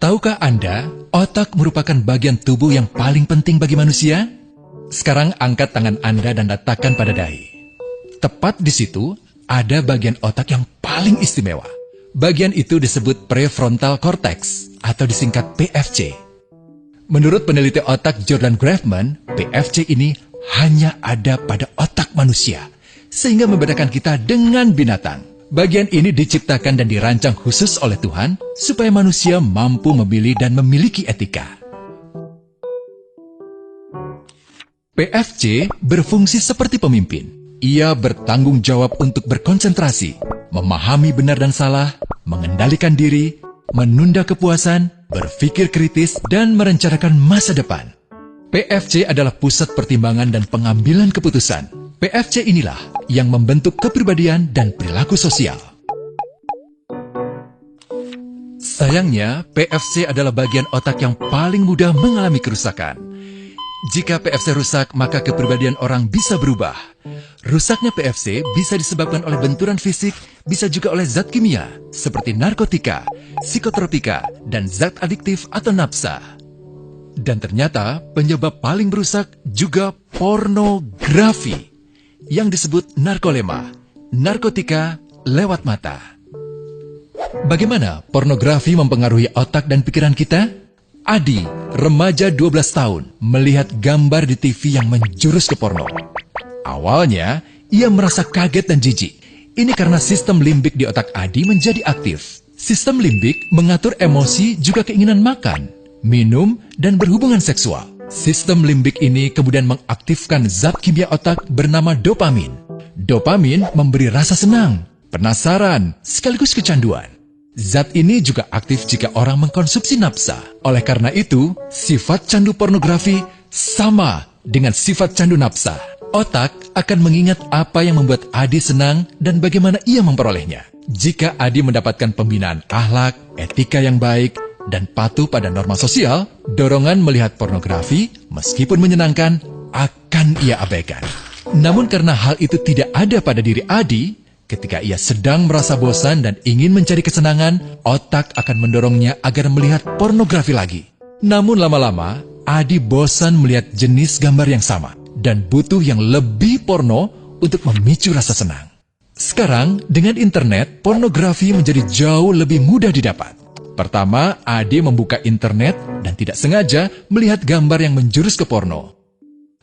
Tahukah Anda, otak merupakan bagian tubuh yang paling penting bagi manusia? Sekarang angkat tangan Anda dan letakkan pada dahi. Tepat di situ, ada bagian otak yang paling istimewa. Bagian itu disebut prefrontal cortex, atau disingkat PFC. Menurut peneliti otak Jordan Grafman, PFC ini hanya ada pada otak manusia, sehingga membedakan kita dengan binatang. Bagian ini diciptakan dan dirancang khusus oleh Tuhan, supaya manusia mampu memilih dan memiliki etika. PFC berfungsi seperti pemimpin. Ia bertanggung jawab untuk berkonsentrasi, memahami benar dan salah, mengendalikan diri, menunda kepuasan, berpikir kritis, dan merencanakan masa depan. PFC adalah pusat pertimbangan dan pengambilan keputusan. PFC inilah yang membentuk kepribadian dan perilaku sosial. Sayangnya, PFC adalah bagian otak yang paling mudah mengalami kerusakan. Jika PFC rusak, maka kepribadian orang bisa berubah. Rusaknya PFC bisa disebabkan oleh benturan fisik, bisa juga oleh zat kimia, seperti narkotika, psikotropika, dan zat adiktif atau nafsa. Dan ternyata, penyebab paling merusak juga pornografi, yang disebut narkolema, narkotika lewat mata. Bagaimana pornografi mempengaruhi otak dan pikiran kita? Adi, remaja 12 tahun, melihat gambar di TV yang menjurus ke porno. Awalnya, ia merasa kaget dan jijik. Ini karena sistem limbik di otak Adi menjadi aktif. Sistem limbik mengatur emosi juga keinginan makan, minum, dan berhubungan seksual. Sistem limbik ini kemudian mengaktifkan zat kimia otak bernama dopamin. Dopamin memberi rasa senang, penasaran, sekaligus kecanduan. Zat ini juga aktif jika orang mengkonsumsi nafsa. Oleh karena itu, sifat candu pornografi sama dengan sifat candu nafsa. Otak akan mengingat apa yang membuat Adi senang dan bagaimana ia memperolehnya. Jika Adi mendapatkan pembinaan akhlak, etika yang baik, dan patuh pada norma sosial, dorongan melihat pornografi, meskipun menyenangkan, akan ia abaikan. Namun karena hal itu tidak ada pada diri Adi, ketika ia sedang merasa bosan dan ingin mencari kesenangan, otak akan mendorongnya agar melihat pornografi lagi. Namun lama-lama, Adi bosan melihat jenis gambar yang sama, dan butuh yang lebih porno untuk memicu rasa senang. Sekarang, dengan internet, pornografi menjadi jauh lebih mudah didapat. Pertama, Adi membuka internet dan tidak sengaja melihat gambar yang menjurus ke porno.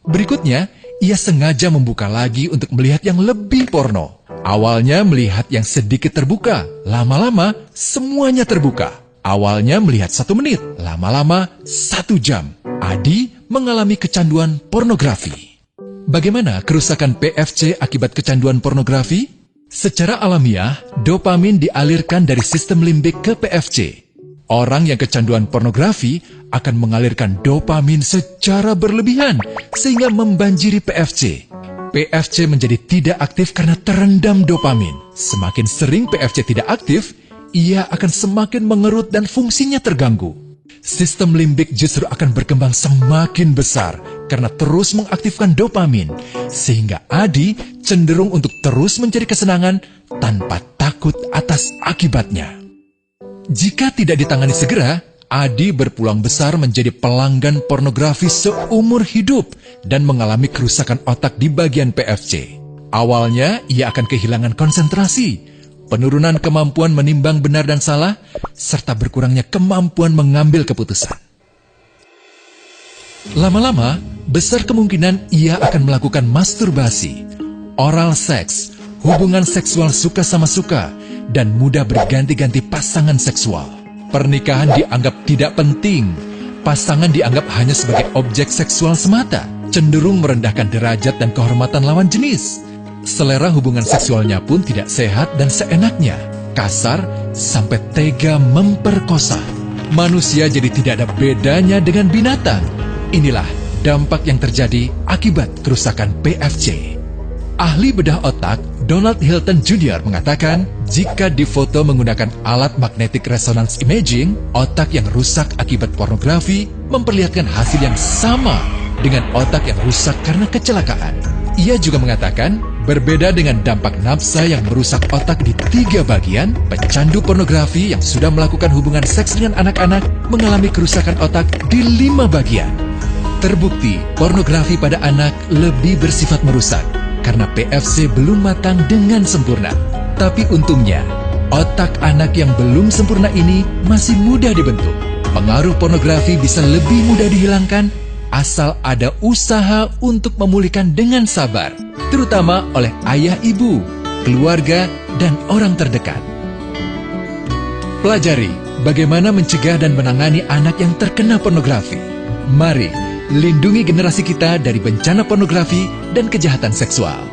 Berikutnya, ia sengaja membuka lagi untuk melihat yang lebih porno. Awalnya melihat yang sedikit terbuka, lama-lama semuanya terbuka. Awalnya melihat 1 menit, lama-lama 1 jam. Adi mengalami kecanduan pornografi. Bagaimana kerusakan PFC akibat kecanduan pornografi? Secara alamiah, dopamin dialirkan dari sistem limbik ke PFC. Orang yang kecanduan pornografi akan mengalirkan dopamin secara berlebihan, sehingga membanjiri PFC. PFC menjadi tidak aktif karena terendam dopamin. Semakin sering PFC tidak aktif, ia akan semakin mengerut dan fungsinya terganggu. Sistem limbik justru akan berkembang semakin besar karena terus mengaktifkan dopamin, sehingga Adi cenderung untuk terus mencari kesenangan tanpa takut atas akibatnya. Jika tidak ditangani segera, Adi berpeluang besar menjadi pelanggan pornografi seumur hidup dan mengalami kerusakan otak di bagian PFC. Awalnya, ia akan kehilangan konsentrasi, penurunan kemampuan menimbang benar dan salah, serta berkurangnya kemampuan mengambil keputusan. Lama-lama, besar kemungkinan ia akan melakukan masturbasi, oral seks, hubungan seksual suka sama suka, dan mudah berganti-ganti pasangan seksual. Pernikahan dianggap tidak penting, pasangan dianggap hanya sebagai objek seksual semata, cenderung merendahkan derajat dan kehormatan lawan jenis. Selera hubungan seksualnya pun tidak sehat dan seenaknya, kasar sampai tega memperkosa. Manusia jadi tidak ada bedanya dengan binatang. Inilah dampak yang terjadi akibat kerusakan PFC. Ahli bedah otak Donald Hilton Jr. mengatakan, jika difoto menggunakan alat magnetic resonance imaging, otak yang rusak akibat pornografi memperlihatkan hasil yang sama dengan otak yang rusak karena kecelakaan. Ia juga mengatakan, Berbeda dengan dampak nafsa yang merusak otak di 3 bagian, pecandu pornografi yang sudah melakukan hubungan seks dengan anak-anak mengalami kerusakan otak di 5 bagian. Terbukti, pornografi pada anak lebih bersifat merusak karena PFC belum matang dengan sempurna. Tapi untungnya, otak anak yang belum sempurna ini masih mudah dibentuk. Pengaruh pornografi bisa lebih mudah dihilangkan asal ada usaha untuk memulihkan dengan sabar, terutama oleh ayah ibu, keluarga, dan orang terdekat. Pelajari bagaimana mencegah dan menangani anak yang terkena pornografi. Mari lindungi generasi kita dari bencana pornografi dan kejahatan seksual.